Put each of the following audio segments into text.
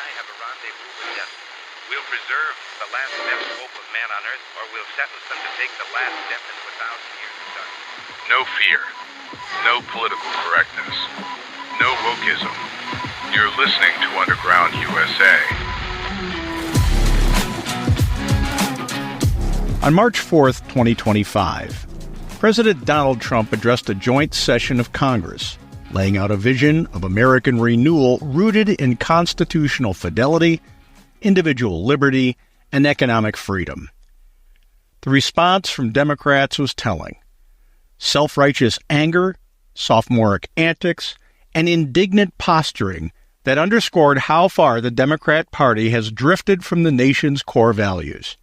I have a rendezvous with death. We'll preserve the last best hope of man on earth, or we'll sentence them to take the last step into 1,000 years of darkness. No fear. No political correctness. No wokeism. You're listening to Underground USA. On March 4th, 2025, President Donald Trump addressed a joint session of Congress, laying out a vision of American renewal rooted in constitutional fidelity, individual liberty, and economic freedom. The response from Democrats was telling. Self-righteous anger, sophomoric antics, and indignant posturing that underscored how far the Democrat Party has drifted from the nation's core values.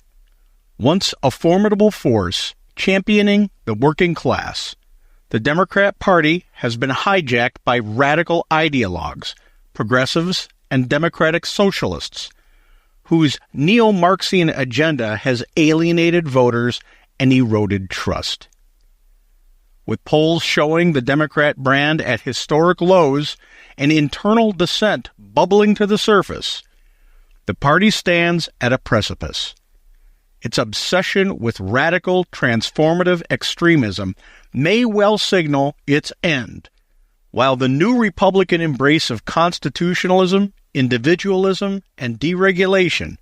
Once a formidable force championing the working class, the Democrat Party has been hijacked by radical ideologues, progressives, and Democratic Socialists, whose neo-Marxian agenda has alienated voters and eroded trust. With polls showing the Democrat brand at historic lows and internal dissent bubbling to the surface, the party stands at a precipice. Its obsession with radical, transformative extremism may well signal its end, while the new Republican embrace of constitutionalism, individualism, and deregulation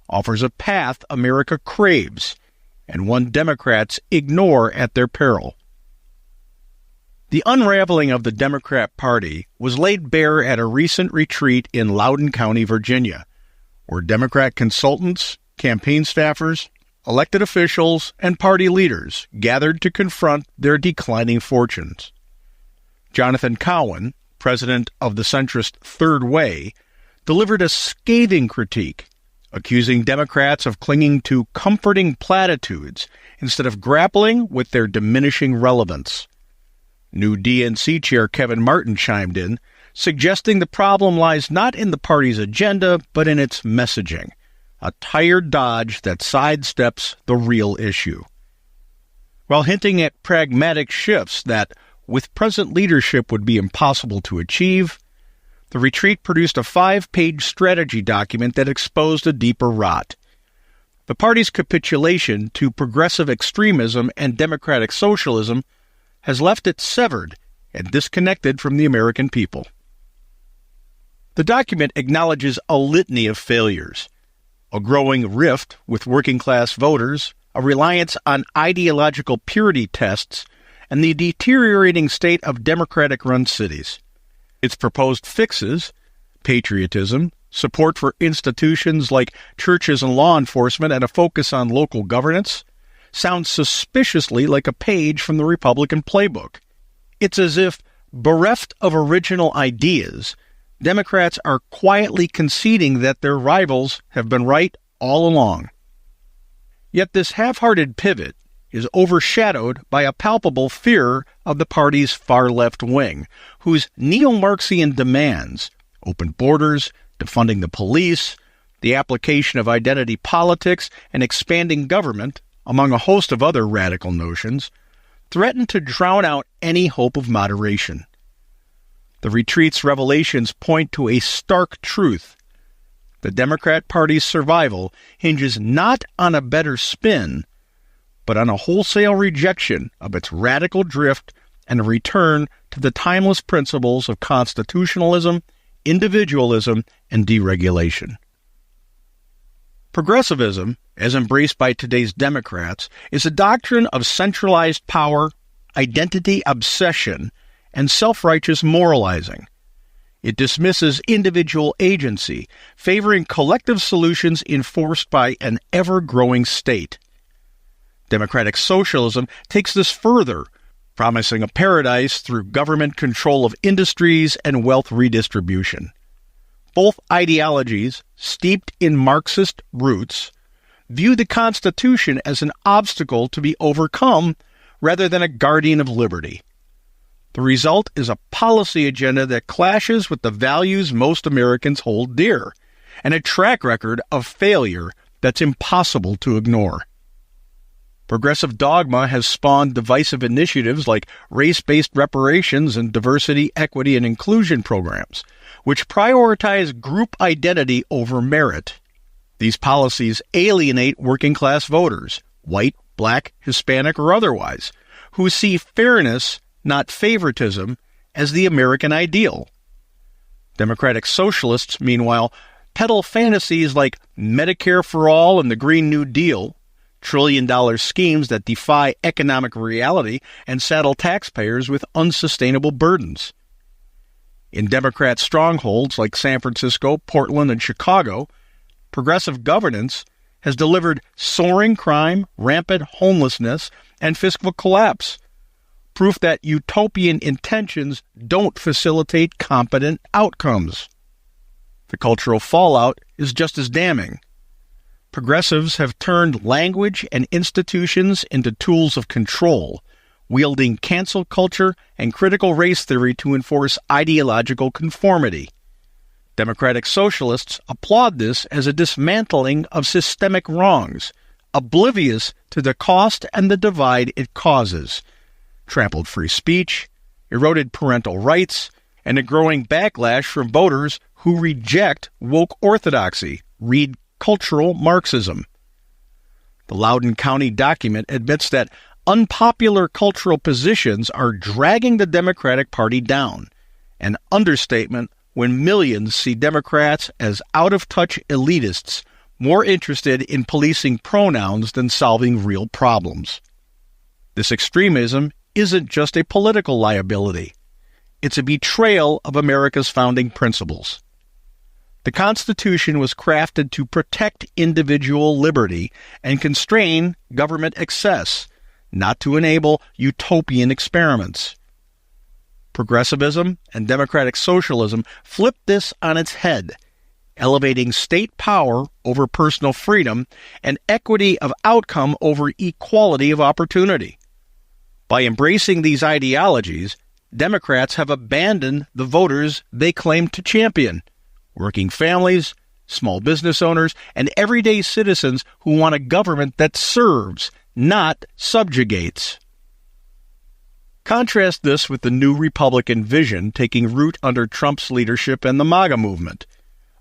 offers a path America craves, and one Democrats ignore at their peril. The unraveling of the Democrat Party was laid bare at a recent retreat in Loudoun County, Virginia, where Democrat consultants, campaign staffers, elected officials, and party leaders gathered to confront their declining fortunes. Jonathan Cowan, president of the centrist Third Way, delivered a scathing critique, accusing Democrats of clinging to comforting platitudes instead of grappling with their diminishing relevance. New DNC chair Kevin Martin chimed in, suggesting the problem lies not in the party's agenda, but in its messaging, a tired dodge that sidesteps the real issue. While hinting at pragmatic shifts that, with present leadership, would be impossible to achieve, the retreat produced a 5-page strategy document that exposed a deeper rot. The party's capitulation to progressive extremism and democratic socialism has left it severed and disconnected from the American people. The document acknowledges a litany of failures: a growing rift with working-class voters, a reliance on ideological purity tests, and the deteriorating state of Democratic-run cities. Its proposed fixes, patriotism, support for institutions like churches and law enforcement, and a focus on local governance, sound suspiciously like a page from the Republican playbook. It's as if, bereft of original ideas, Democrats are quietly conceding that their rivals have been right all along. Yet this half-hearted pivot is overshadowed by a palpable fear of the party's far-left wing, whose neo-Marxian demands, open borders, defunding the police, the application of identity politics, and expanding government, among a host of other radical notions, threaten to drown out any hope of moderation. The retreat's revelations point to a stark truth. The Democrat Party's survival hinges not on a better spin, but on a wholesale rejection of its radical drift and a return to the timeless principles of constitutionalism, individualism, and deregulation. Progressivism, as embraced by today's Democrats, is a doctrine of centralized power, identity obsession, and self-righteous moralizing. It dismisses individual agency, favoring collective solutions enforced by an ever-growing state. Democratic socialism takes this further, promising a paradise through government control of industries and wealth redistribution. Both ideologies, steeped in Marxist roots, view the Constitution as an obstacle to be overcome rather than a guardian of liberty. The result is a policy agenda that clashes with the values most Americans hold dear, and a track record of failure that's impossible to ignore. Progressive dogma has spawned divisive initiatives like race-based reparations and diversity, equity, and inclusion programs, which prioritize group identity over merit. These policies alienate working-class voters, white, black, Hispanic, or otherwise, who see fairness, not favoritism, as the American ideal. Democratic Socialists, meanwhile, peddle fantasies like Medicare for all and the Green New Deal, trillion-dollar schemes that defy economic reality and saddle taxpayers with unsustainable burdens. In Democrat strongholds like San Francisco, Portland, and Chicago, progressive governance has delivered soaring crime, rampant homelessness, and fiscal collapse, proof that utopian intentions don't facilitate competent outcomes. The cultural fallout is just as damning. Progressives have turned language and institutions into tools of control, wielding cancel culture and critical race theory to enforce ideological conformity. Democratic Socialists applaud this as a dismantling of systemic wrongs, oblivious to the cost and the divide it causes: trampled free speech, eroded parental rights, and a growing backlash from voters who reject woke orthodoxy, read cultural Marxism. The Loudoun County document admits that unpopular cultural positions are dragging the Democratic Party down, an understatement when millions see Democrats as out-of-touch elitists more interested in policing pronouns than solving real problems. This extremism isn't just a political liability. It's a betrayal of America's founding principles. The Constitution was crafted to protect individual liberty and constrain government excess, not to enable utopian experiments. Progressivism and democratic socialism flip this on its head, elevating state power over personal freedom and equity of outcome over equality of opportunity. By embracing these ideologies, Democrats have abandoned the voters they claim to champion: working families, small business owners, and everyday citizens who want a government that serves, not subjugates. Contrast this with the new Republican vision taking root under Trump's leadership and the MAGA movement: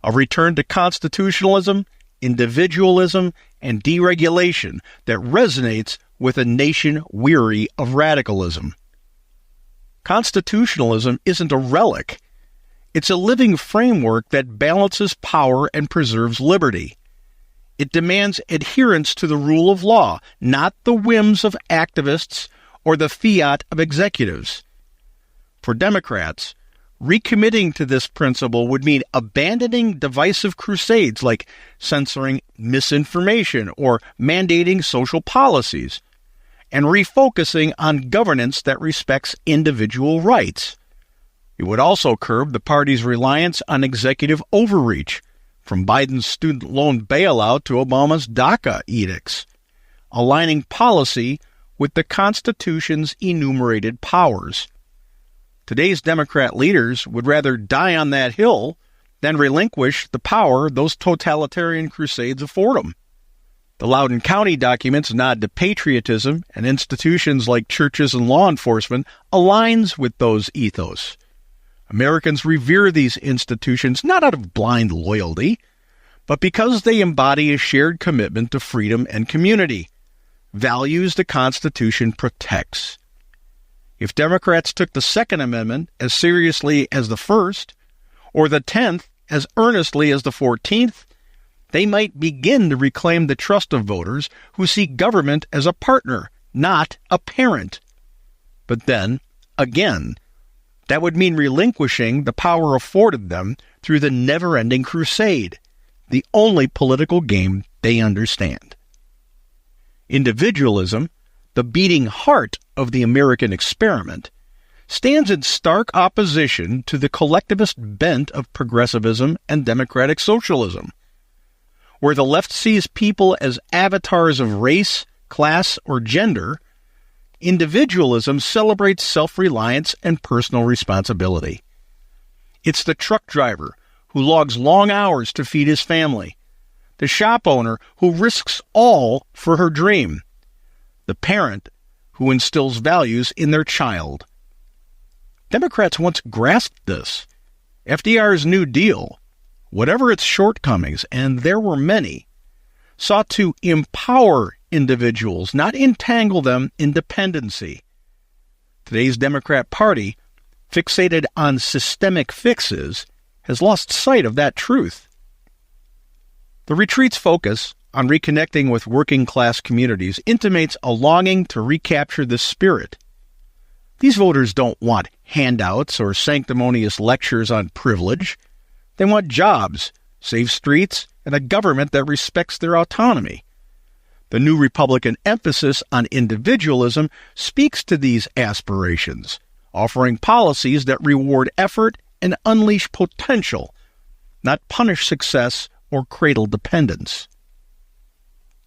a return to constitutionalism, individualism, and deregulation that resonates with a nation weary of radicalism. Constitutionalism isn't a relic. It's a living framework that balances power and preserves liberty. It demands adherence to the rule of law, not the whims of activists or the fiat of executives. For Democrats, recommitting to this principle would mean abandoning divisive crusades like censoring misinformation or mandating social policies, and refocusing on governance that respects individual rights. It would also curb the party's reliance on executive overreach, from Biden's student loan bailout to Obama's DACA edicts, aligning policy with the Constitution's enumerated powers. Today's Democrat leaders would rather die on that hill than relinquish the power those totalitarian crusades afford them. The Loudoun County documents nod to patriotism, and institutions like churches and law enforcement aligns with those ethos. Americans revere these institutions not out of blind loyalty, but because they embody a shared commitment to freedom and community, values the Constitution protects. If Democrats took the Second Amendment as seriously as the First, or the 10th as earnestly as the 14th, they might begin to reclaim the trust of voters who see government as a partner, not a parent. But then, again, that would mean relinquishing the power afforded them through the never-ending crusade, the only political game they understand. Individualism, the beating heart of the American experiment, stands in stark opposition to the collectivist bent of progressivism and democratic socialism. Where the left sees people as avatars of race, class, or gender, individualism celebrates self-reliance and personal responsibility. It's the truck driver who logs long hours to feed his family, the shop owner who risks all for her dream, the parent who instills values in their child. Democrats once grasped this. FDR's New Deal, whatever its shortcomings, and there were many, sought to empower individuals, not entangle them in dependency. Today's Democrat Party, fixated on systemic fixes, has lost sight of that truth. The retreat's focus on reconnecting with working-class communities intimates a longing to recapture this spirit. These voters don't want handouts or sanctimonious lectures on privilege. They want jobs, safe streets, and a government that respects their autonomy. The new Republican emphasis on individualism speaks to these aspirations, offering policies that reward effort and unleash potential, not punish success or cradle dependence.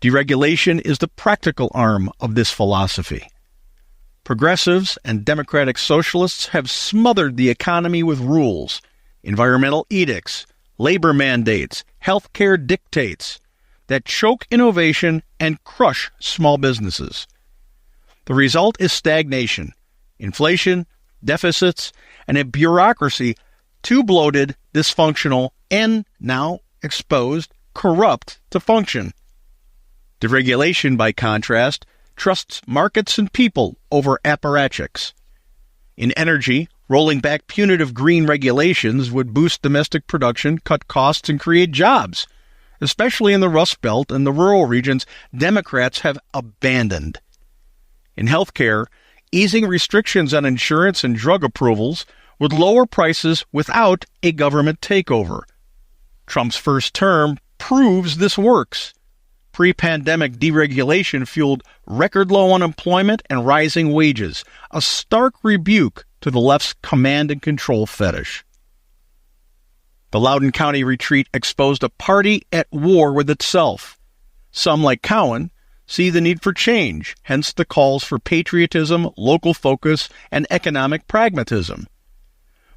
Deregulation is the practical arm of this philosophy. Progressives and Democratic Socialists have smothered the economy with rules, environmental edicts, labor mandates, healthcare dictates that choke innovation and crush small businesses. The result is stagnation, inflation, deficits, and a bureaucracy too bloated, dysfunctional, and, now exposed, corrupt to function. Deregulation, by contrast, trusts markets and people over apparatchiks. In energy, rolling back punitive green regulations would boost domestic production, cut costs, and create jobs, especially in the Rust Belt and the rural regions Democrats have abandoned. In healthcare, easing restrictions on insurance and drug approvals would lower prices without a government takeover. Trump's first term proves this works. Pre-pandemic deregulation fueled record-low unemployment and rising wages, a stark rebuke to the left's command and control fetish. The Loudoun County retreat exposed a party at war with itself. Some, like Cowan, see the need for change, hence the calls for patriotism, local focus, and economic pragmatism.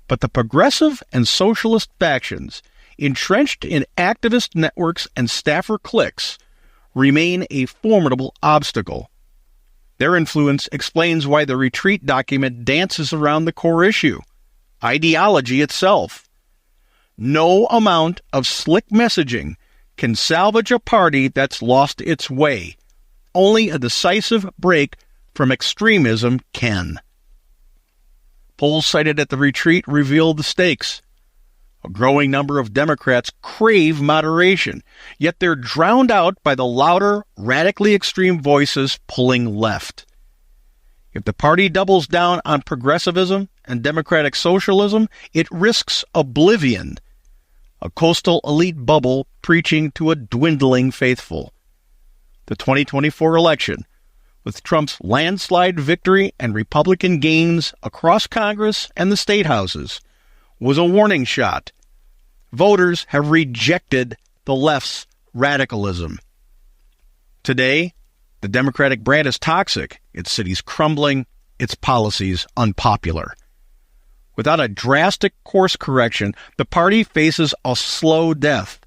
But the progressive and socialist factions, entrenched in activist networks and staffer cliques, remain a formidable obstacle. Their influence explains why the retreat document dances around the core issue, ideology itself. No amount of slick messaging can salvage a party that's lost its way. Only a decisive break from extremism can. Polls cited at the retreat reveal the stakes. A growing number of Democrats crave moderation, yet they're drowned out by the louder, radically extreme voices pulling left. If the party doubles down on progressivism and democratic socialism, it risks oblivion, a coastal elite bubble preaching to a dwindling faithful. The 2024 election, with Trump's landslide victory and Republican gains across Congress and the state houses, was a warning shot. Voters have rejected the left's radicalism. Today, the Democratic brand is toxic, its cities crumbling, its policies unpopular. Without a drastic course correction, the party faces a slow death,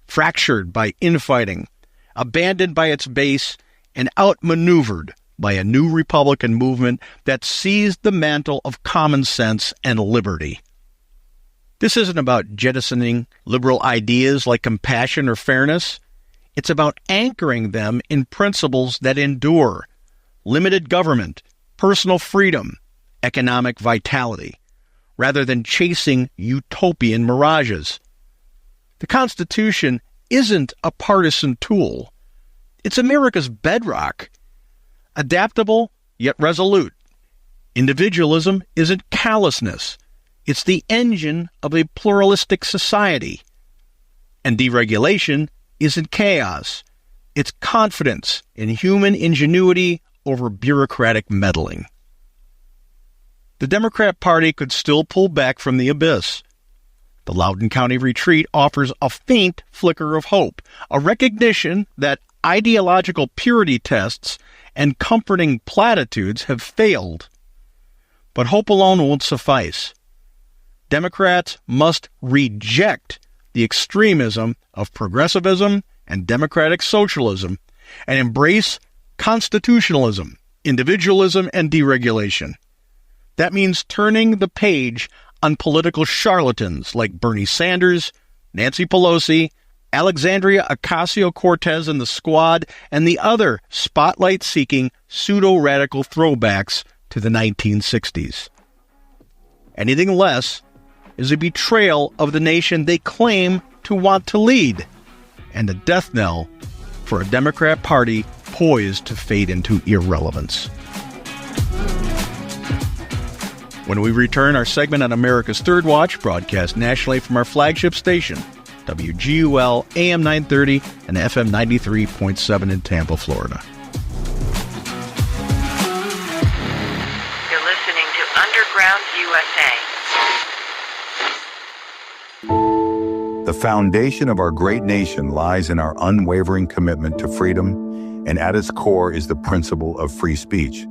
fractured by infighting, abandoned by its base, and outmaneuvered by a new Republican movement that seized the mantle of common sense and liberty. This isn't about jettisoning liberal ideas like compassion or fairness. It's about anchoring them in principles that endure: limited government, personal freedom, economic vitality, rather than chasing utopian mirages. The Constitution isn't a partisan tool. It's America's bedrock, adaptable yet resolute. Individualism isn't callousness. It's the engine of a pluralistic society. And deregulation isn't chaos. It's confidence in human ingenuity over bureaucratic meddling. The Democrat Party could still pull back from the abyss. The Loudoun County retreat offers a faint flicker of hope, a recognition that ideological purity tests and comforting platitudes have failed. But hope alone won't suffice. Democrats must reject the extremism of progressivism and democratic socialism and embrace Constitutionalism, individualism, and deregulation. That means turning the page on political charlatans like Bernie Sanders, Nancy Pelosi, Alexandria Ocasio-Cortez and the Squad, and the other spotlight-seeking pseudo-radical throwbacks to the 1960s. Anything less is a betrayal of the nation they claim to want to lead, and a death knell for a Democrat Party poised to fade into irrelevance. When we return, our segment on America's Third Watch, broadcast nationally from our flagship station, WGUL AM 930 and FM 93.7 in Tampa, Florida. You're listening to Underground USA. The foundation of our great nation lies in our unwavering commitment to freedom, and at its core is the principle of free speech.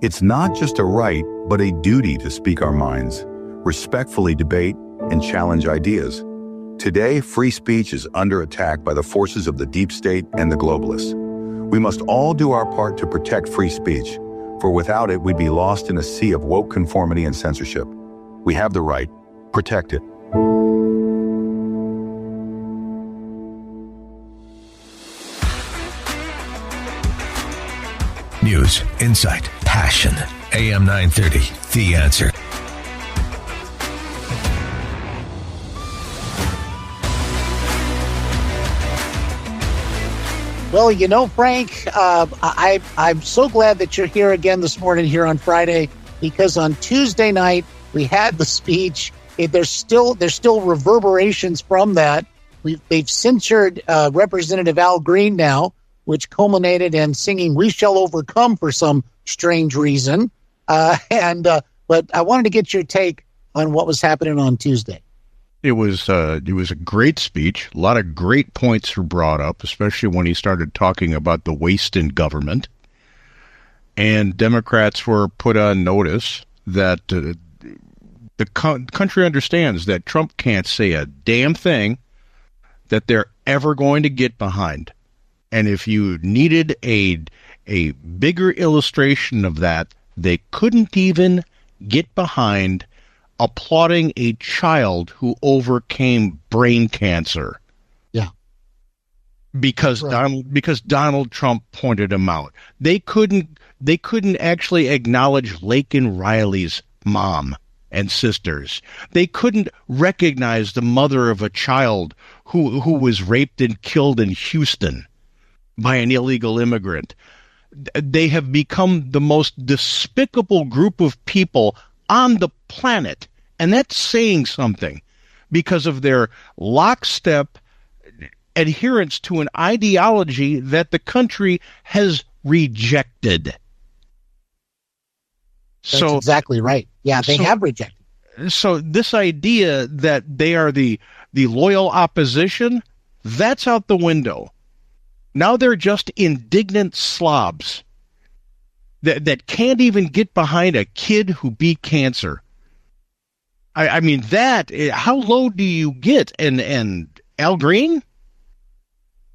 It's not just a right, but a duty to speak our minds, respectfully debate, and challenge ideas. Today, free speech is under attack by the forces of the deep state and the globalists. We must all do our part to protect free speech, for without it, we'd be lost in a sea of woke conformity and censorship. We have the right. Protect it. News, insight, passion. AM 930, The Answer. Well, you know, Frank, I'm so glad that you're here again this morning here on Friday, because on Tuesday night we had the speech. There's still reverberations from that. They've censured Representative Al Green now, which culminated in singing "We Shall Overcome" for some strange reason. But I wanted to get your take on what was happening on Tuesday. It was a great speech. A lot of great points were brought up, especially when he started talking about the waste in government. And Democrats were put on notice that the country understands that Trump can't say a damn thing that they're ever going to get behind. And if you needed a bigger illustration of that, they couldn't even get behind applauding a child who overcame brain cancer. Yeah. Because Donald Trump pointed him out. They couldn't actually acknowledge Laken Riley's mom and sisters. They couldn't recognize the mother of a child who was raped and killed in Houston by an illegal immigrant. They have become the most despicable group of people on the planet, and that's saying something, because of their lockstep adherence to an ideology that the country has rejected. That's exactly right. Yeah, they have rejected. So this idea that they are the loyal opposition, that's out the window. Now they're just indignant slobs that can't even get behind a kid who beat cancer. I mean, how low do you get? And Al Green?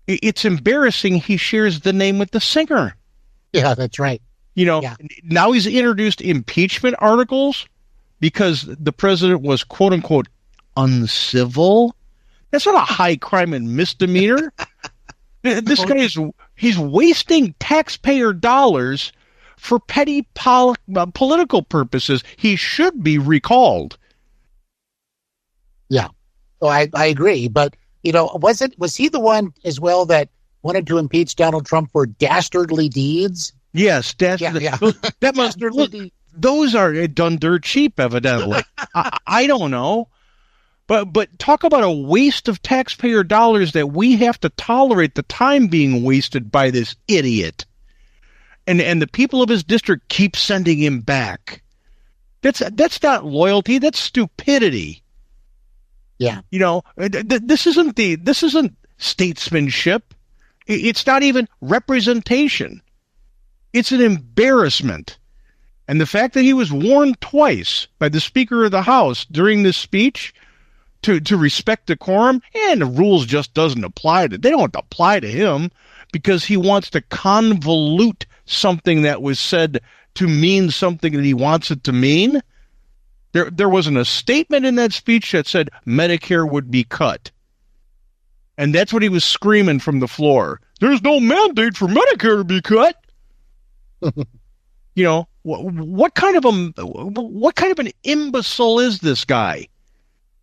It's embarrassing he shares the name with the singer. Yeah, that's right. Now he's introduced impeachment articles because the president was, quote unquote, uncivil. That's not a high crime and misdemeanor. This guy he's wasting taxpayer dollars for petty political purposes. He should be recalled. Yeah. So I agree. But, was he the one as well that wanted to impeach Donald Trump for dastardly deeds? Yes. Yeah. That must, look, those are done dirt cheap, evidently. I don't know. But talk about a waste of taxpayer dollars that we have to tolerate the time being wasted by this idiot. And the people of his district keep sending him back. That's not loyalty, that's stupidity. Yeah. This isn't statesmanship. It's not even representation. It's an embarrassment. And the fact that he was warned twice by the Speaker of the House during this speech to respect decorum, and the rules just doesn't apply they don't apply to him because he wants to convolute something that was said to mean something that he wants it to mean. There wasn't a statement in that speech that said Medicare would be cut. And that's what he was screaming from the floor. There's no mandate for Medicare to be cut. You know, what kind of an imbecile is this guy?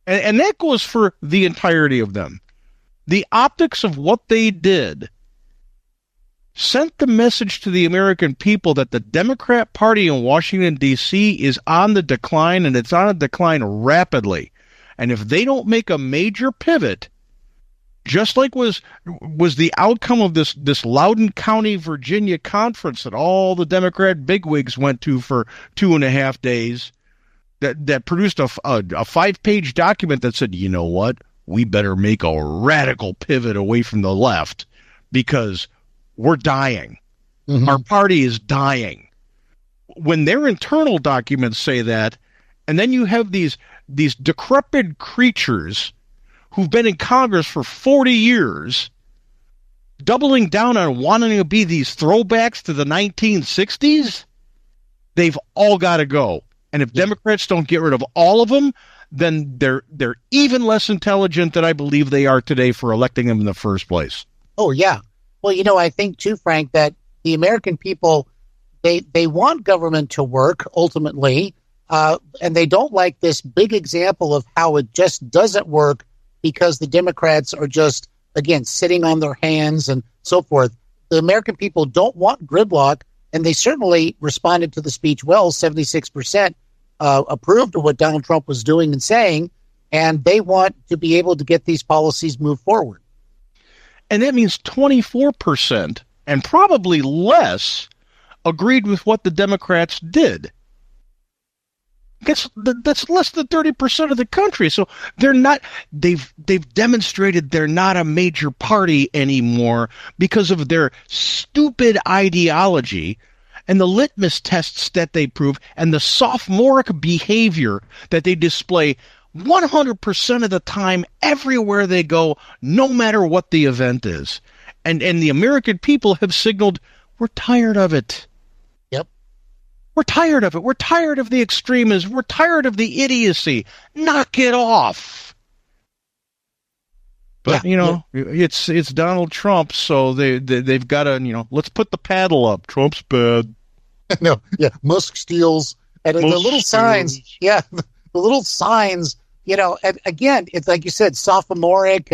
And that goes for the entirety of them. The optics of what they did sent the message to the American people that the Democrat Party in Washington, D.C. is on the decline, and it's on a decline rapidly. And if they don't make a major pivot, just like was the outcome of this Loudoun County, Virginia conference that all the Democrat bigwigs went to for 2.5 days, that produced a 5-page document that said, you know what, we better make a radical pivot away from the left because we're dying. Mm-hmm. Our party is dying. When their internal documents say that, and then you have these decrepit creatures who've been in Congress for 40 years doubling down on wanting to be these throwbacks to the 1960s, they've all got to go. And if Democrats don't get rid of all of them, then they're even less intelligent than I believe they are today for electing them in the first place. Oh, yeah. Well, you know, I think, too, Frank, that the American people, they want government to work, ultimately, and they don't like this big example of how it just doesn't work because the Democrats are just, again, sitting on their hands and so forth. The American people don't want gridlock, and they certainly responded to the speech well. 76% approved of what Donald Trump was doing and saying, and they want to be able to get these policies moved forward. And that means 24%, and probably less, agreed with what the Democrats did. That's less than 30% of the country. So they're not. They've demonstrated they're not a major party anymore because of their stupid ideology and the litmus tests that they prove and the sophomoric behavior that they display 100% of the time everywhere they go, no matter what the event is. And the American people have signaled, we're tired of it. Yep. We're tired of it. We're tired of the extremism. We're tired of the idiocy. Knock it off. But, it's Donald Trump, so they've got to, let's put the paddle up. Trump's bad. No, yeah, Musk steals. And the little signs, the little signs, and again, it's like you said, sophomoric,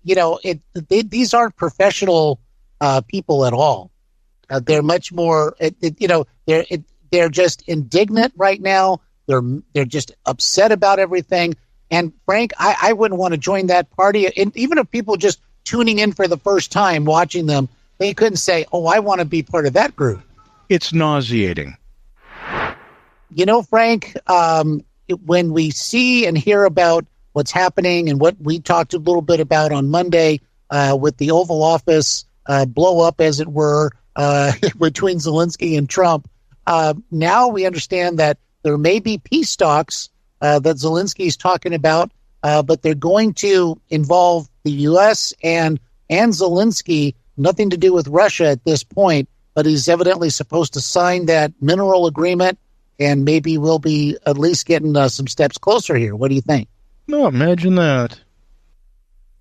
these aren't professional people at all. They're much more, they're just indignant right now. They're just upset about everything. And Frank, I wouldn't want to join that party. And even if people just tuning in for the first time watching them, they couldn't say, oh, I want to be part of that group. It's nauseating. Frank, when we see and hear about what's happening and what we talked a little bit about on Monday with the Oval Office blow up, as it were, between Zelensky and Trump, now we understand that there may be peace talks that Zelensky is talking about, but they're going to involve the U.S. and Zelensky, nothing to do with Russia at this point, but he's evidently supposed to sign that mineral agreement, and maybe we'll be at least getting some steps closer here. What do you think? No, imagine that.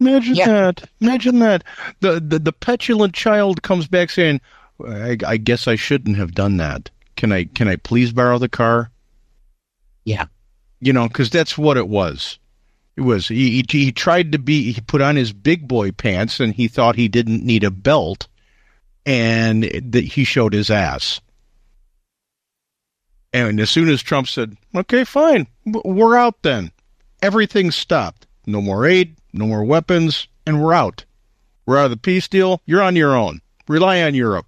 Imagine that. The petulant child comes back saying, I guess I shouldn't have done that. Can I please borrow the car? Yeah. Because that's what it was. It was, he tried to he put on his big boy pants and he thought he didn't need a belt, and he showed his ass. And as soon as Trump said, okay, fine, we're out then, everything stopped. No more aid, no more weapons, and we're out. We're out of the peace deal. You're on your own. Rely on Europe.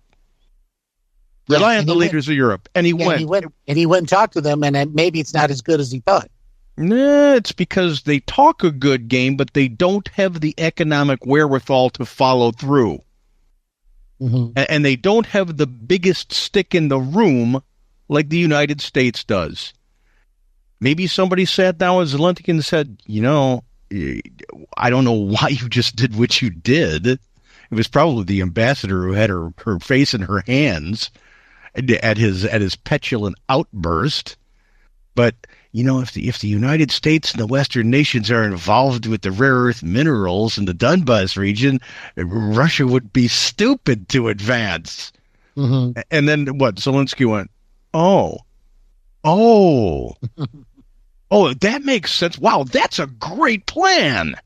Rely on the leaders of Europe. And he went. And he went and talked to them, and maybe it's not as good as he thought. Nah, it's because they talk a good game, but they don't have the economic wherewithal to follow through. Mm-hmm. And they don't have the biggest stick in the room like the United States does. Maybe somebody sat down with Zelensky and said, I don't know why you just did what you did. It was probably the ambassador who had her face in her hands. at his petulant outburst. But if the United States and the Western nations are involved with the rare earth minerals in the Donbas region, Russia would be stupid to advance. Mm-hmm. And then what? Zelensky went, oh, that makes sense. Wow, that's a great plan.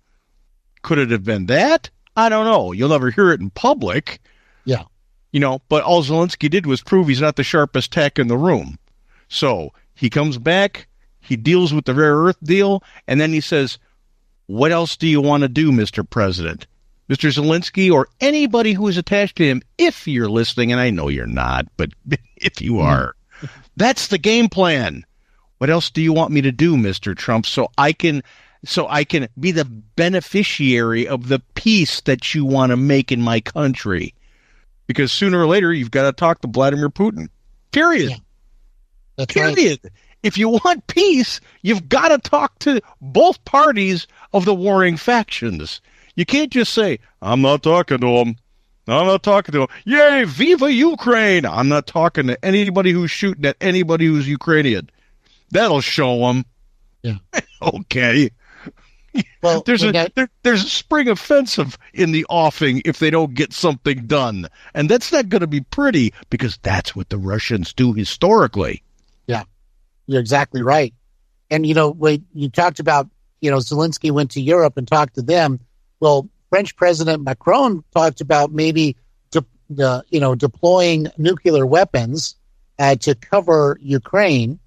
Could it have been that? I don't know. You'll never hear it in public. Yeah. But all Zelensky did was prove he's not the sharpest tack in the room. So he comes back, he deals with the rare earth deal, and then he says, what else do you want to do, Mr. President? Mr. Zelensky, or anybody who is attached to him, if you're listening, and I know you're not, but if you are, that's the game plan. What else do you want me to do, Mr. Trump, so I can be the beneficiary of the peace that you want to make in my country? Because sooner or later, you've got to talk to Vladimir Putin. Period. Yeah. That's Period. Right. If you want peace, you've got to talk to both parties of the warring factions. You can't just say, I'm not talking to him. I'm not talking to him. Yay, viva Ukraine. I'm not talking to anybody who's shooting at anybody who's Ukrainian. That'll show them. Yeah. Okay. Well, there's a spring offensive in the offing if they don't get something done. And that's not going to be pretty, because that's what the Russians do historically. Yeah, you're exactly right. And, when you talked about, Zelensky went to Europe and talked to them. Well, French President Macron talked about maybe, deploying nuclear weapons to cover Ukraine.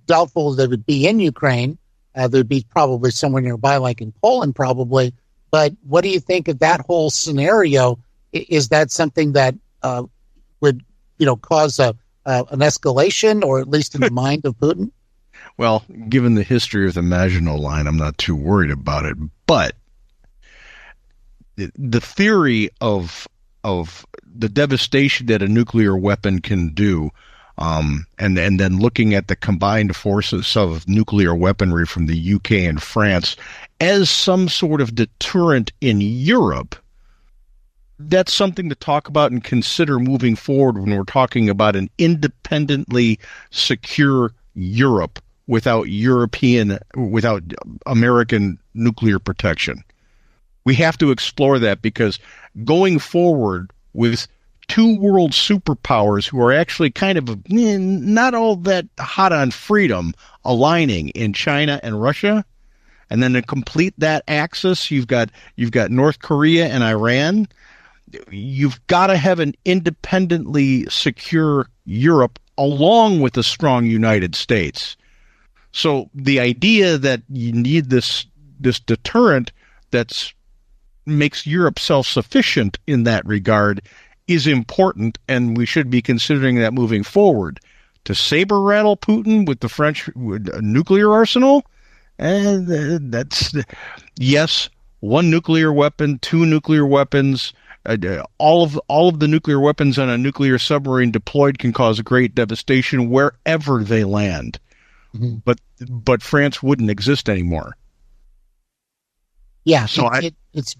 Doubtful that it would be in Ukraine. They would be probably somewhere nearby, like in Poland, probably. But what do you think of that whole scenario? Is that something that would, cause an escalation, or at least in the mind of Putin? Well, given the history of the Maginot Line, I'm not too worried about it. But the theory of the devastation that a nuclear weapon can do, and then looking at the combined forces of nuclear weaponry from the UK and France as some sort of deterrent in Europe, that's something to talk about and consider moving forward when we're talking about an independently secure Europe without American nuclear protection. We have to explore that, because going forward with two world superpowers who are actually kind of not all that hot on freedom aligning in China and Russia, and then to complete that axis, you've got North Korea and Iran. You've got to have an independently secure Europe along with a strong United States. So the idea that you need this deterrent that makes Europe self-sufficient in that regard is important, and we should be considering that moving forward. To saber rattle Putin with the French nuclear arsenal, and that's, yes, one nuclear weapon, two nuclear weapons, all of the nuclear weapons on a nuclear submarine deployed can cause great devastation wherever they land. Mm-hmm. But France wouldn't exist anymore. Yeah, so this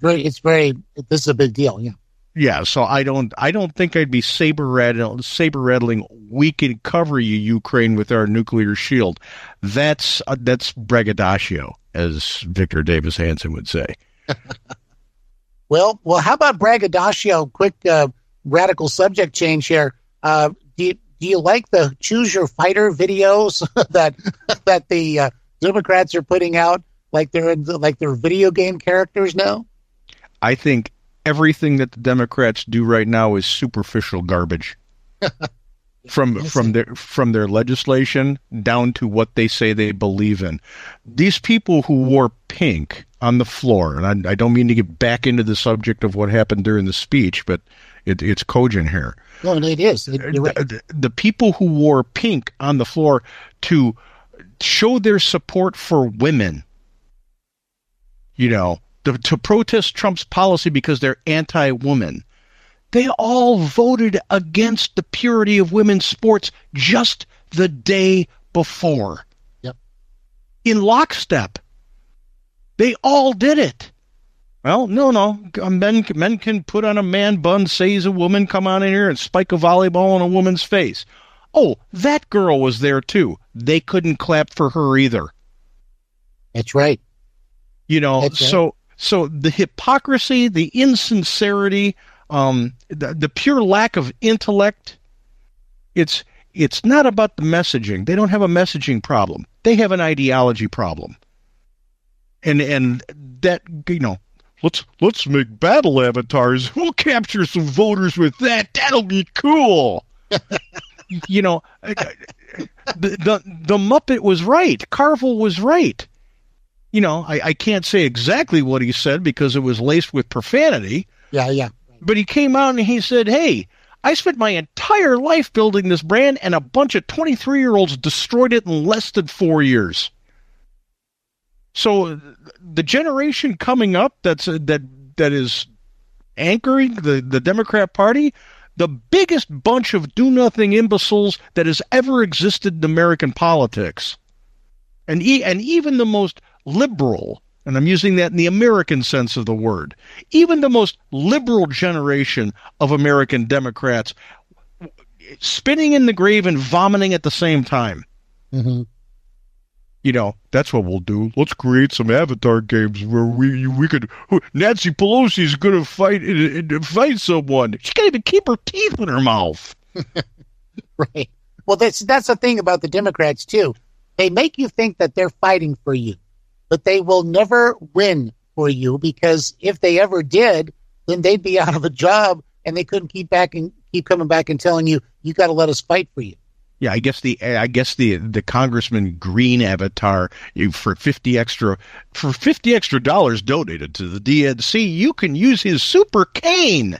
is a big deal. Yeah. Yeah, so I don't think I'd be saber rattling. We can cover you, Ukraine, with our nuclear shield. That's braggadocio, as Victor Davis Hanson would say. Well, how about braggadocio? Quick radical subject change here. Do you like the choose your fighter videos that the Democrats are putting out, like they're video game characters now? I think everything that the Democrats do right now is superficial garbage. from their legislation down to what they say they believe in. These people who wore pink on the floor, and I don't mean to get back into the subject of what happened during the speech, but it's cogent here. No, it is. You're right. The people who wore pink on the floor to show their support for women, to protest Trump's policy because they're anti-woman. They all voted against the purity of women's sports just the day before. Yep. In lockstep. They all did it. Well, no. Men can put on a man bun, say he's a woman, come on in here and spike a volleyball in a woman's face. Oh, that girl was there too. They couldn't clap for her either. That's right. So the hypocrisy, the insincerity, the pure lack of intellect, it's not about the messaging. They don't have a messaging problem. They have an ideology problem. And that, let's make battle avatars. We'll capture some voters with that. That'll be cool. The Muppet was right. Carvel was right. I can't say exactly what he said because it was laced with profanity. Yeah. But he came out and he said, hey, I spent my entire life building this brand and a bunch of 23-year-olds destroyed it in less than 4 years. So the generation coming up that is anchoring the Democrat Party, the biggest bunch of do-nothing imbeciles that has ever existed in American politics. And even the most liberal, and I'm using that in the American sense of the word, even the most liberal generation of American Democrats spinning in the grave and vomiting at the same time. Mm-hmm. That's what we'll do. Let's create some avatar games where we could. Nancy Pelosi is going to fight someone. She can't even keep her teeth in her mouth. Right. Well, that's the thing about the Democrats too. They make you think that they're fighting for you, but they will never win for you because if they ever did, then they'd be out of a job and they couldn't keep coming back and telling you got to let us fight for you. Yeah, I guess the Congressman Green avatar for $50 extra donated to the DNC, you can use his super cane.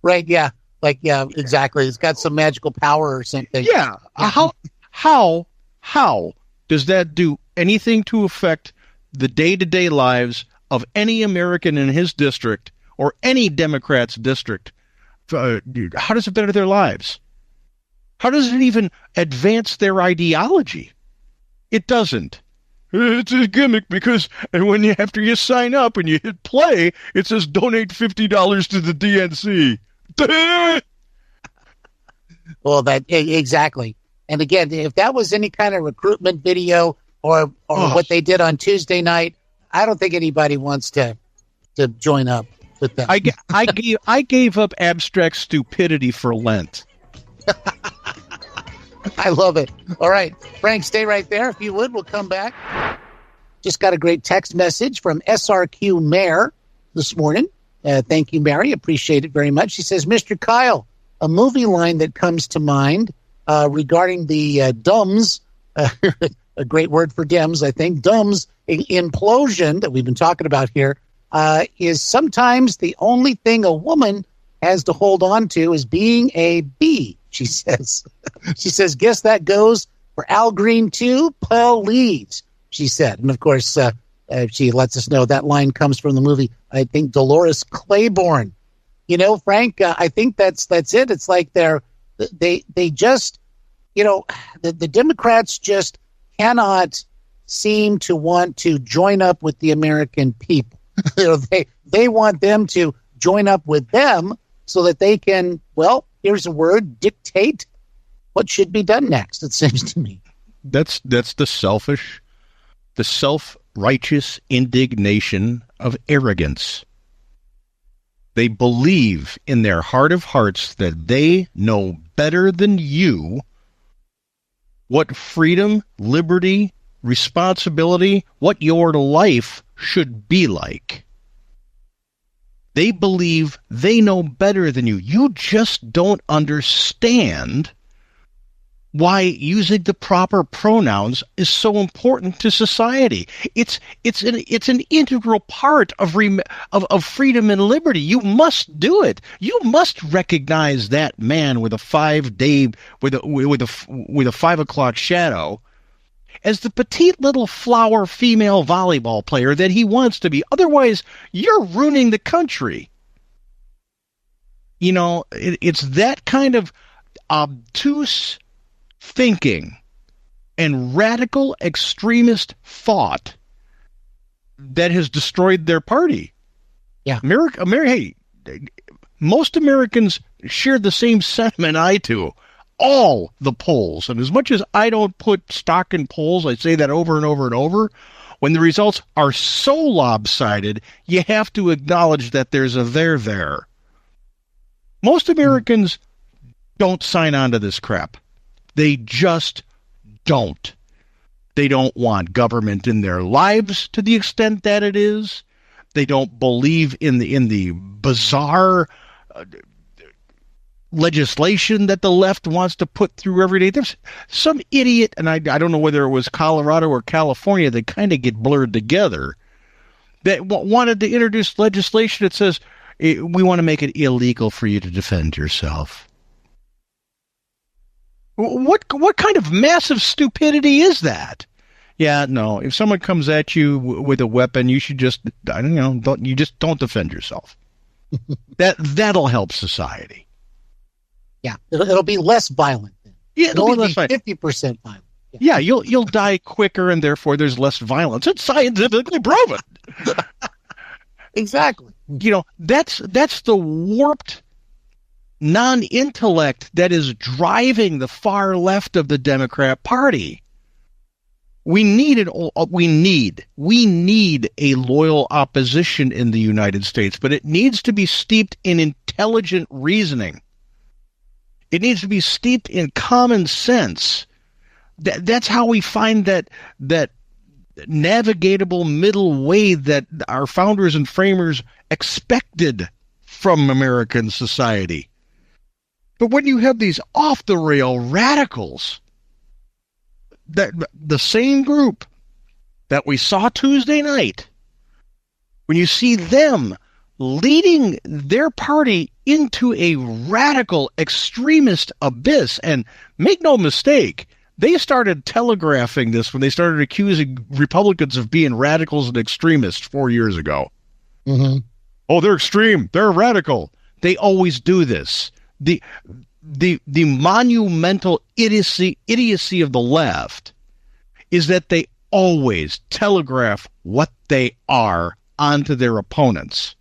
Right? Yeah, exactly. It's got some magical power or something. Yeah. How does that do anything to affect the day-to-day lives of any American in his district or any Democrat's district? How does it better their lives? How does it even advance their ideology? It doesn't. It's a gimmick because after you sign up and you hit play, it says donate $50 to the DNC. Well, exactly. And again, if that was any kind of recruitment video or what they did on Tuesday night, I don't think anybody wants to join up with them. I gave up abstract stupidity for Lent. I love it. All right, Frank, stay right there. If you would, we'll come back. Just got a great text message from SRQ Mayor this morning. Thank you, Mary. Appreciate it very much. She says, Mr. Kyle, a movie line that comes to mind regarding the DUMS, a great word for Dems, I think, DUMS implosion that we've been talking about here, is sometimes the only thing a woman has to hold on to is being a bee, she says. She says, guess that goes for Al Green too, please, she said. And of course, she lets us know that line comes from the movie, I think, Dolores Claiborne. Frank, I think that's it. It's like they just, the Democrats just cannot seem to want to join up with the American people. They want them to join up with them so that they can, well, here's a word, dictate what should be done next, it seems to me. That's the self-righteous indignation of arrogance. They believe in their heart of hearts that they know better than you what freedom, liberty, responsibility, what your life should be like. They believe they know better than you. You just don't understand why using the proper pronouns is so important to society. It's an integral part of freedom and liberty. You must do it. You must recognize that man with a 5-day with a 5 o'clock shadow as the petite little flower female volleyball player that he wants to be. Otherwise, you're ruining the country. It's that kind of obtuse thinking and radical extremist thought that has destroyed their party. Yeah. Hey, most Americans share the same sentiment I do. All the polls, and as much as I don't put stock in polls, I say that over and over and over, when the results are so lopsided, you have to acknowledge that there's a there. Most Americans don't sign on to this crap. They just don't. They don't want government in their lives to the extent that it is. They don't believe in the bizarre legislation that the left wants to put through every day. There's some idiot, and I don't know whether it was Colorado or California, they kind of get blurred together, that wanted to introduce legislation that says we want to make it illegal for you to defend yourself. What kind of massive stupidity is that? Yeah, no. If someone comes at you with a weapon, you should just, don't defend yourself. That'll help society. Yeah, it'll be less violent. Yeah, it'll only be 50% violent. Yeah, you'll die quicker, and therefore there's less violence. It's scientifically proven. Exactly. That's the warped non-intellect that is driving the far left of the Democrat Party. We need a loyal opposition in the United States, but it needs to be steeped in intelligent reasoning. It needs to be steeped in common sense. That's how we find that navigatable middle way that our founders and framers expected from American society. But when you have these off-the-rail radicals, that the same group that we saw Tuesday night, when you see them leading their party into a radical extremist abyss, and make no mistake, they started telegraphing this when they started accusing Republicans of being radicals and extremists 4 years ago. Mm-hmm. Oh, they're extreme. They're radical. They always do this. The monumental idiocy of the left is that they always telegraph what they are onto their opponents.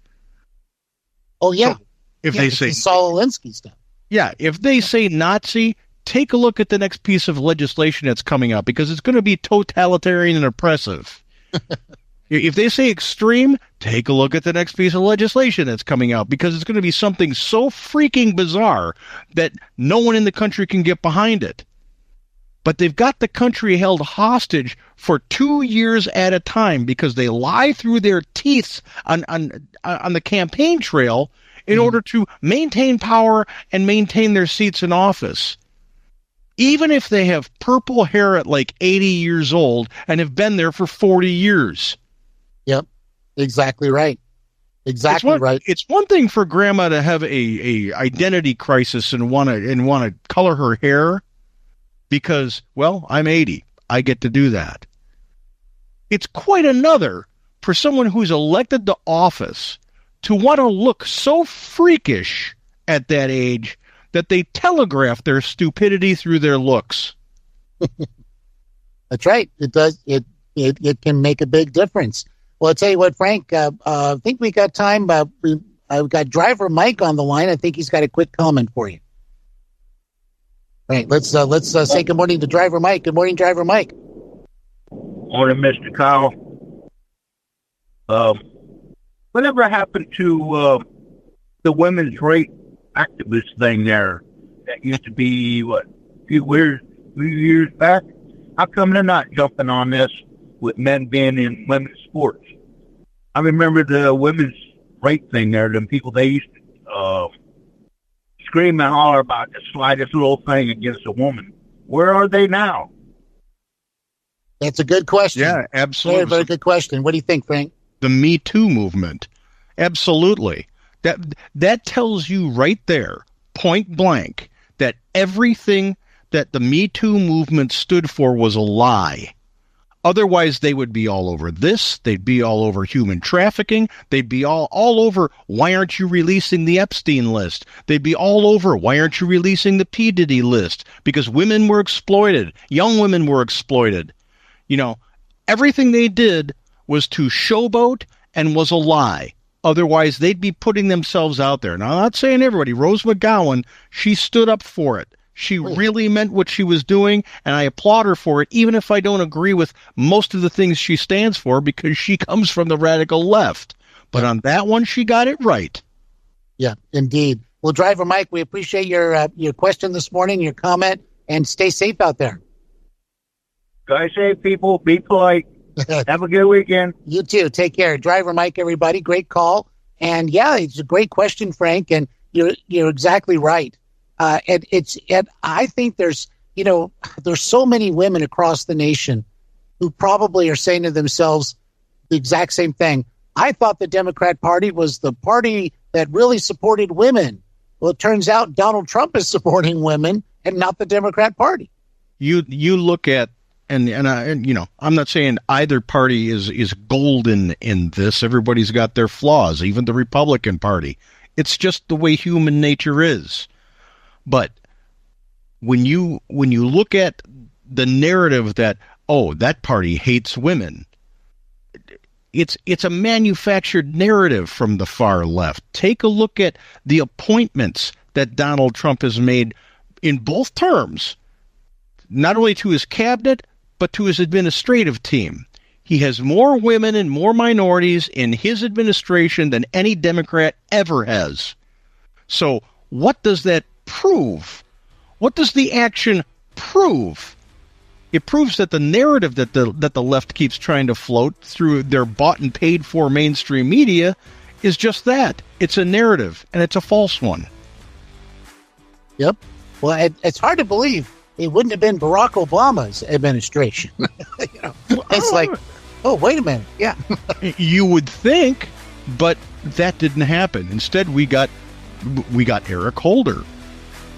Oh, yeah. So if they say Saul Alinsky stuff. Yeah, if they say Nazi, take a look at the next piece of legislation that's coming up, because it's going to be totalitarian and oppressive. If they say extreme, take a look at the next piece of legislation that's coming out, because it's going to be something so freaking bizarre that no one in the country can get behind it. But they've got the country held hostage for 2 years at a time because they lie through their teeth on the campaign trail in order to maintain power and maintain their seats in office. Even if they have purple hair at like 80 years old and have been there for 40 years. Yep, exactly right. Exactly right. It's one thing for grandma to have a identity crisis and want to color her hair because, well, I'm 80. I get to do that. It's quite another for someone who's elected to office to want to look so freakish at that age that they telegraph their stupidity through their looks. That's right. It does. It can make a big difference. Well, I'll tell you what, Frank, I think we got time. I've got driver Mike on the line. I think he's got a quick comment for you. All right, let's say good morning to driver Mike. Good morning, driver Mike. Morning, Mr. Kyle. Whatever happened to the women's rights activist thing there? That used to be, a few years back? How come they're not jumping on this with men being in women's sports? I remember the women's right thing there, them people, they used to scream and holler about the slightest little thing against a woman. Where are they now? That's a good question. Yeah, absolutely. Very, very good question. What do you think, Frank? The Me Too movement. Absolutely. That tells you right there, point blank, that everything that the Me Too movement stood for was a lie. Otherwise, they would be all over this. They'd be all over human trafficking. They'd be all over, why aren't you releasing the Epstein list? They'd be all over, why aren't you releasing the P. Diddy list? Because women were exploited. Young women were exploited. You know, everything they did was to showboat and was a lie. Otherwise, they'd be putting themselves out there. Now, I'm not saying everybody. Rose McGowan, she stood up for it. She really meant what she was doing, and I applaud her for it, even if I don't agree with most of the things she stands for, because she comes from the radical left. But on that one, she got it right. Yeah, indeed. Well, Driver Mike, we appreciate your question this morning, your comment, and stay safe out there. Guys, safe, people. Be polite. Have a good weekend. You too. Take care. Driver Mike, everybody. Great call. And yeah, it's a great question, Frank, and you're exactly right. And I think there's so many women across the nation who probably are saying to themselves the exact same thing. I thought the Democrat Party was the party that really supported women. Well, it turns out Donald Trump is supporting women and not the Democrat Party. You look at, and I'm not saying either party is golden in this. Everybody's got their flaws, even the Republican Party. It's just the way human nature is. But when you look at the narrative that, oh, that party hates women, it's a manufactured narrative from the far left. Take a look at the appointments that Donald Trump has made in both terms, not only to his cabinet, but to his administrative team. He has more women and more minorities in his administration than any Democrat ever has. So what does that prove? What does the action prove? It proves that the narrative that the left keeps trying to float through their bought and paid for mainstream media is just that. It's a narrative, and it's a false one. Yep. Well, it's hard to believe it wouldn't have been Barack Obama's administration. It's like, oh, wait a minute. Yeah. You would think, but that didn't happen. Instead, we got Eric Holder,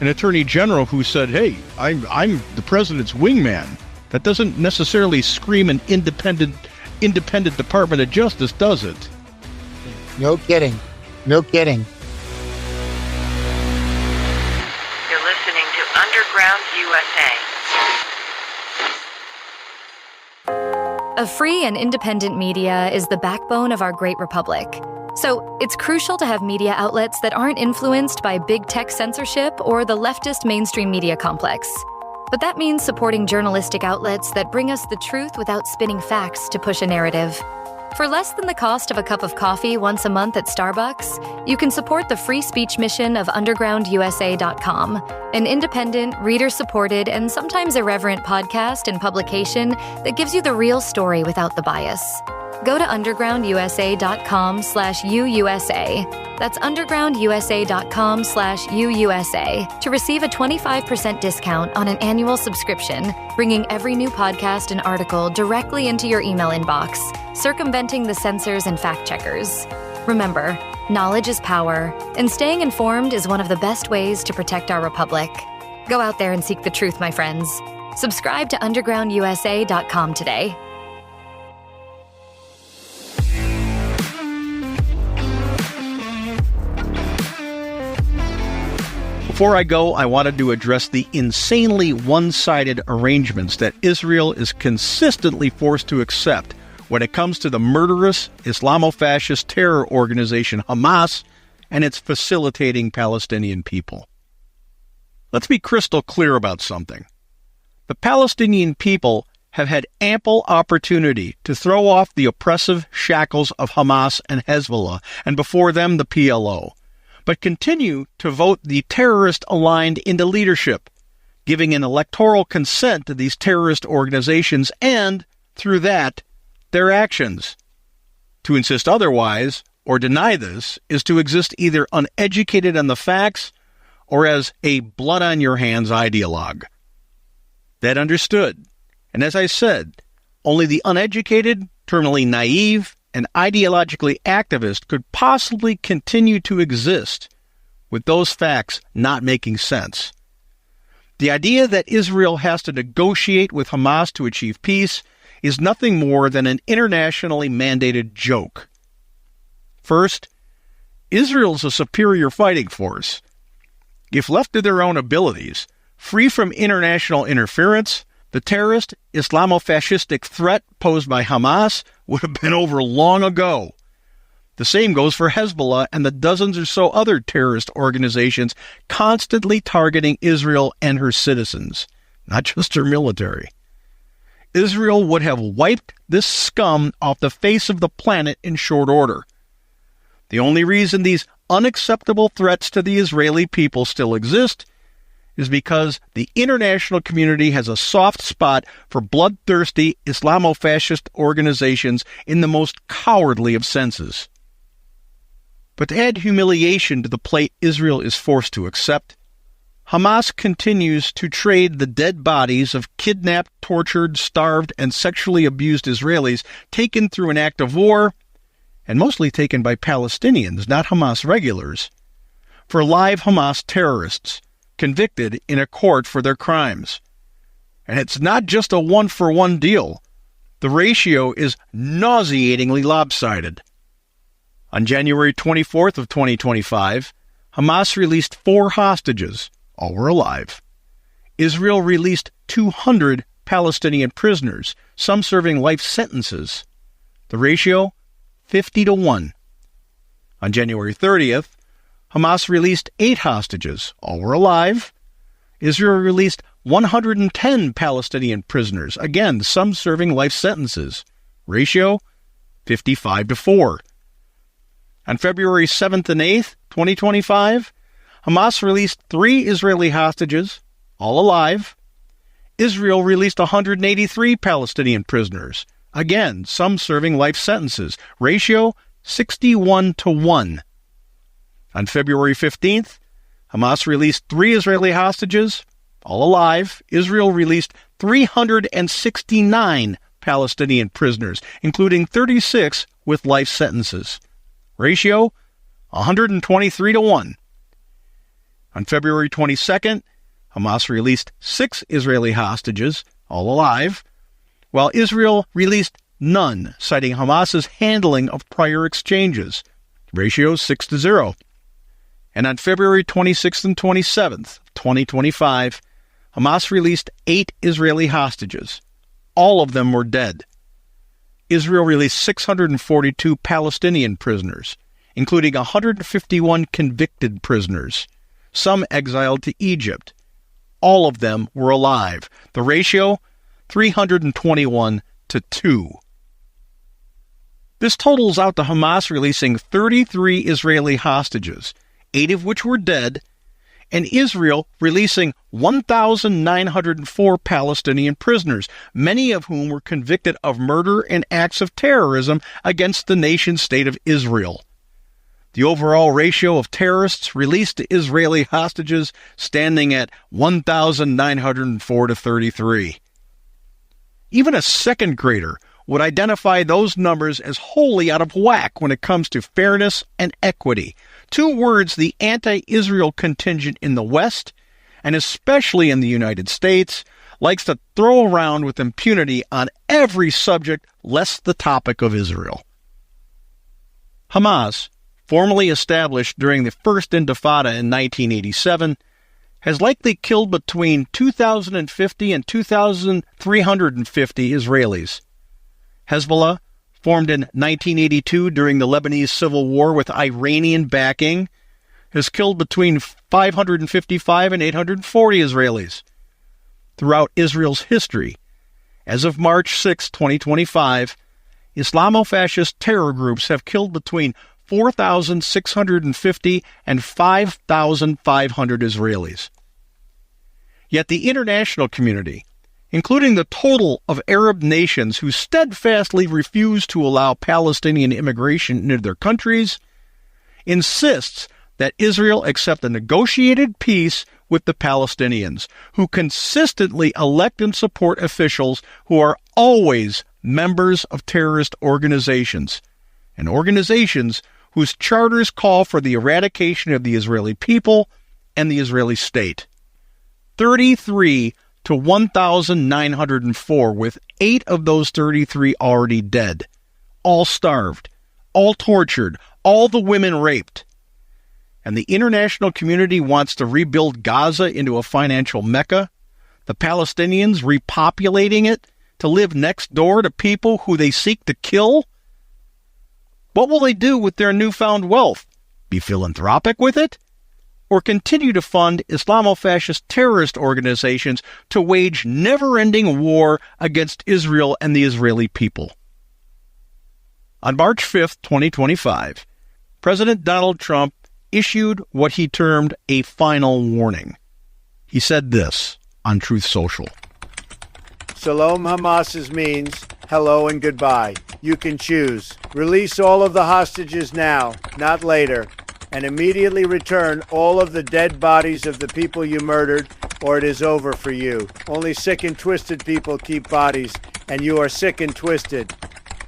an attorney general who said, hey, I'm the president's wingman. That doesn't necessarily scream an independent Department of Justice, does it? No kidding. No kidding. You're listening to Underground USA. A free and independent media is the backbone of our great republic. So it's crucial to have media outlets that aren't influenced by big tech censorship or the leftist mainstream media complex. But that means supporting journalistic outlets that bring us the truth without spinning facts to push a narrative. For less than the cost of a cup of coffee once a month at Starbucks, you can support the free speech mission of undergroundusa.com, an independent, reader-supported, and sometimes irreverent podcast and publication that gives you the real story without the bias. Go to undergroundusa.com/UUSA. That's undergroundusa.com/UUSA to receive a 25% discount on an annual subscription, bringing every new podcast and article directly into your email inbox, circumventing the censors and fact-checkers. Remember, knowledge is power, and staying informed is one of the best ways to protect our republic. Go out there and seek the truth, my friends. Subscribe to undergroundusa.com today. Before I go, I wanted to address the insanely one-sided arrangements that Israel is consistently forced to accept when it comes to the murderous Islamo-fascist terror organization Hamas and its facilitating Palestinian people. Let's be crystal clear about something. The Palestinian people have had ample opportunity to throw off the oppressive shackles of Hamas and Hezbollah, and before them the PLO, but continue to vote the terrorist-aligned into leadership, giving an electoral consent to these terrorist organizations and, through that, their actions. To insist otherwise, or deny this, is to exist either uneducated on the facts or as a blood-on-your-hands ideologue. That understood. And as I said, only the uneducated, terminally naive, and ideologically activist could possibly continue to exist with those facts not making sense. The idea that Israel has to negotiate with Hamas to achieve peace is nothing more than an internationally mandated joke. First, Israel is a superior fighting force. If left to their own abilities, free from international interference, The terrorist Islamofascistic threat posed by Hamas would have been over long ago. The same goes for Hezbollah and the dozens or so other terrorist organizations constantly targeting Israel and her citizens, not just her military. Israel would have wiped this scum off the face of the planet in short order. The only reason these unacceptable threats to the Israeli people still exist is because the international community has a soft spot for bloodthirsty Islamofascist organizations in the most cowardly of senses. But to add humiliation to the plate Israel is forced to accept, Hamas continues to trade the dead bodies of kidnapped, tortured, starved, and sexually abused Israelis taken through an act of war, and mostly taken by Palestinians, not Hamas regulars, for live Hamas terrorists convicted in a court for their crimes. And it's not just a one-for-one deal. The ratio is nauseatingly lopsided. On January 24th of 2025, Hamas released 4 hostages. All were alive. Israel released 200 Palestinian prisoners, some serving life sentences. The ratio, 50-1. On January 30th, Hamas released 8 hostages. All were alive. Israel released 110 Palestinian prisoners, again, some serving life sentences. Ratio, 55-4. On February 7th and 8th, 2025, Hamas released 3 Israeli hostages, all alive. Israel released 183 Palestinian prisoners, again, some serving life sentences. Ratio, 61-1. On February 15th, Hamas released 3 Israeli hostages, all alive. Israel released 369 Palestinian prisoners, including 36 with life sentences. Ratio, 123-1. On February 22nd, Hamas released 6 Israeli hostages, all alive, while Israel released none, citing Hamas's handling of prior exchanges. Ratio 6-0. And on February 26th and 27th, 2025, Hamas released 8 Israeli hostages. All of them were dead. Israel released 642 Palestinian prisoners, including 151 convicted prisoners, some exiled to Egypt. All of them were alive. The ratio, 321-2. This totals out to Hamas releasing 33 Israeli hostages, 8 of which were dead, and Israel releasing 1,904 Palestinian prisoners, many of whom were convicted of murder and acts of terrorism against the nation-state of Israel. The overall ratio of terrorists released to Israeli hostages standing at 1,904-33. Even a second grader would identify those numbers as wholly out of whack when it comes to fairness and equity, 2 words the anti-Israel contingent in the West, and especially in the United States, likes to throw around with impunity on every subject less the topic of Israel. Hamas, formally established during the First Intifada in 1987, has likely killed between 2,050 and 2,350 Israelis. Hezbollah, formed in 1982 during the Lebanese Civil War with Iranian backing, has killed between 555 and 840 Israelis. Throughout Israel's history, as of March 6, 2025, Islamofascist terror groups have killed between 4,650 and 5,500 Israelis. Yet the international community, including the total of Arab nations who steadfastly refuse to allow Palestinian immigration into their countries, insists that Israel accept a negotiated peace with the Palestinians, who consistently elect and support officials who are always members of terrorist organizations, and organizations whose charters call for the eradication of the Israeli people and the Israeli state. 33 to 1,904, with 8 of those 33 already dead, all starved, all tortured, all the women raped. And the international community wants to rebuild Gaza into a financial mecca, The Palestinians repopulating it to live next door to people who they seek to kill? What will they do with their newfound wealth? Be philanthropic with it? Or continue to fund Islamo-fascist terrorist organizations to wage never-ending war against Israel and the Israeli people? On March 5th, 2025, President Donald Trump issued what he termed a final warning. He said this on Truth Social. Shalom Hamas means hello and goodbye. You can choose. Release all of the hostages now, not later, and immediately return all of the dead bodies of the people you murdered, or it is over for you. Only sick and twisted people keep bodies, and you are sick and twisted.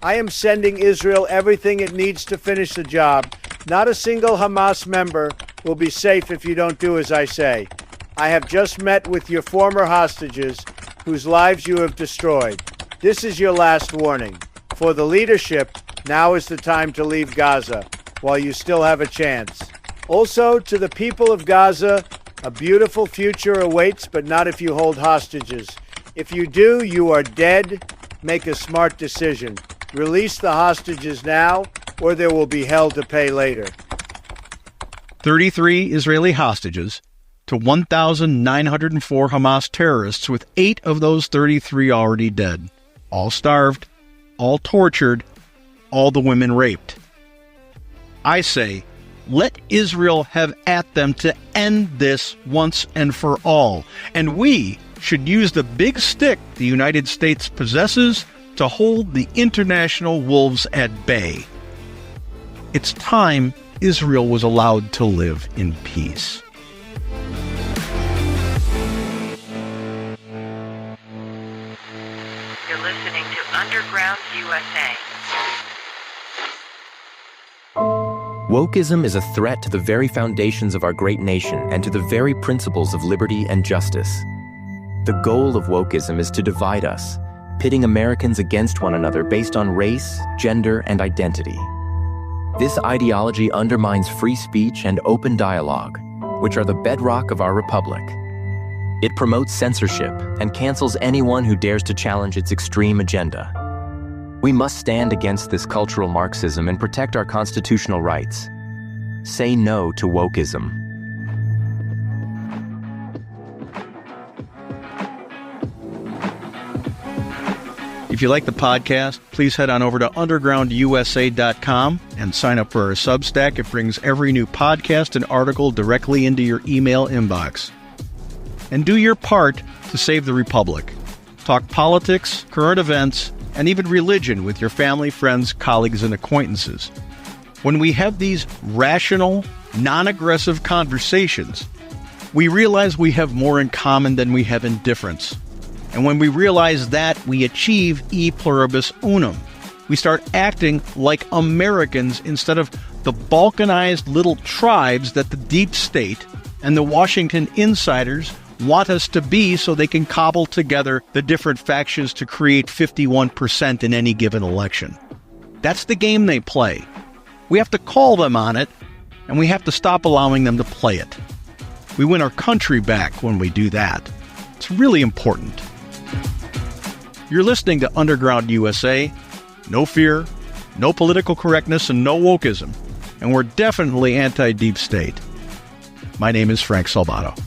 I am sending Israel everything it needs to finish the job. Not a single Hamas member will be safe if you don't do as I say. I have just met with your former hostages, whose lives you have destroyed. This is your last warning. For the leadership, now is the time to leave Gaza, while you still have a chance. Also, to the people of Gaza, a beautiful future awaits, but not if you hold hostages. If you do, you are dead. Make a smart decision. Release the hostages now, or there will be hell to pay later. 33 Israeli hostages to 1,904 Hamas terrorists, with 8 of those 33 already dead. All starved, all tortured, all the women raped. I say, let Israel have at them to end this once and for all. And we should use the big stick the United States possesses to hold the international wolves at bay. It's time Israel was allowed to live in peace. You're listening to Underground USA. Wokeism is a threat to the very foundations of our great nation and to the very principles of liberty and justice. The goal of wokeism is to divide us, pitting Americans against one another based on race, gender, and identity. This ideology undermines free speech and open dialogue, which are the bedrock of our republic. It promotes censorship and cancels anyone who dares to challenge its extreme agenda. We must stand against this cultural Marxism and protect our constitutional rights. Say no to wokeism. If you like the podcast, please head on over to undergroundusa.com and sign up for our Substack. It brings every new podcast and article directly into your email inbox. And do your part to save the Republic. Talk politics, current events, and even religion with your family, friends, colleagues, and acquaintances. When we have these rational, non-aggressive conversations, we realize we have more in common than we have in difference. And when we realize that, we achieve e pluribus unum. We start acting like Americans instead of the balkanized little tribes that the deep state and the Washington insiders want us to be, so they can cobble together the different factions to create 51% in any given election. That's the game they play. We have to call them on it, and we have to stop allowing them to play it. We win our country back when we do that. It's really important. You're listening to Underground USA. No fear, no political correctness, and no wokeism. And we're definitely anti-deep state. My name is Frank Salvato.